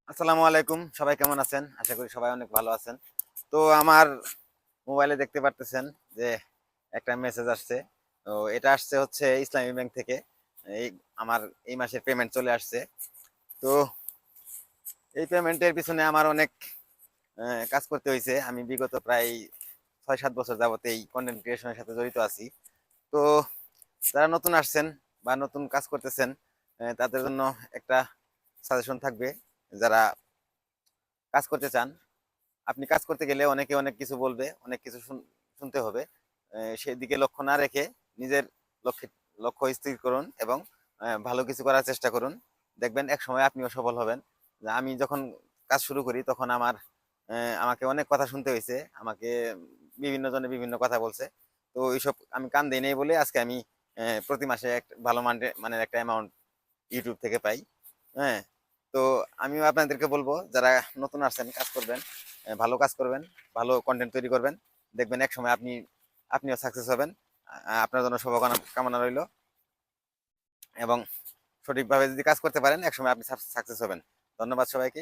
আসসালামু আলাইকুম, সবাই কেমন আছেন? আশা করি সবাই অনেক ভালো আছেন। তো আমার মোবাইলে দেখতে পারতেছেন যে একটা মেসেজ আসছে। তো এটা আসছে হচ্ছে ইসলামী ব্যাংক থেকে। এই আমার এই মাসের পেমেন্ট চলে আসছে। তো এই পেমেন্টের পিছনে আমার অনেক কাজ করতে হয়েছে। আমি বিগত প্রায় ৬-৭ বছর যাবত এই কন্টেন্ট ক্রিয়েশনের সাথে জড়িত আছি। তো যারা নতুন আসছেন বা নতুন কাজ করতেছেন, তাদের জন্য একটা সাজেশন থাকবে। যারা কাজ করতে চান, আপনি কাজ করতে গেলে অনেকে অনেক কিছু বলবে, অনেক কিছু শুনতে হবে। সেদিকে লক্ষ্য না রেখে নিজের লক্ষ্যে লক্ষ্য স্থির করুন এবং ভালো কিছু করার চেষ্টা করুন। দেখবেন একসময় আপনিও সফল হবেন। যে আমি যখন কাজ শুরু করি তখন আমাকে অনেক কথা শুনতে হয়েছে। আমাকে বিভিন্ন জনে বিভিন্ন কথা বলছে। তো এইসব আমি কান দেই নাই বলে আজকে আমি প্রতি মাসে এক ভালো মানের একটা অ্যামাউন্ট ইউটিউব থেকে পাই। হ্যাঁ, তো আমিও আপনাদেরকে বলবো যারা নতুন আসছেন কাজ করবেন, ভালো কাজ করবেন, ভালো কন্টেন্ট তৈরি করবেন। দেখবেন একসময় আপনিও সাকসেস হবেন। আপনার জন্য শুভকামনা কামনা রইল এবং সঠিকভাবে যদি কাজ করতে পারেন একসময় আপনি সাকসেস হবেন। ধন্যবাদ সবাইকে।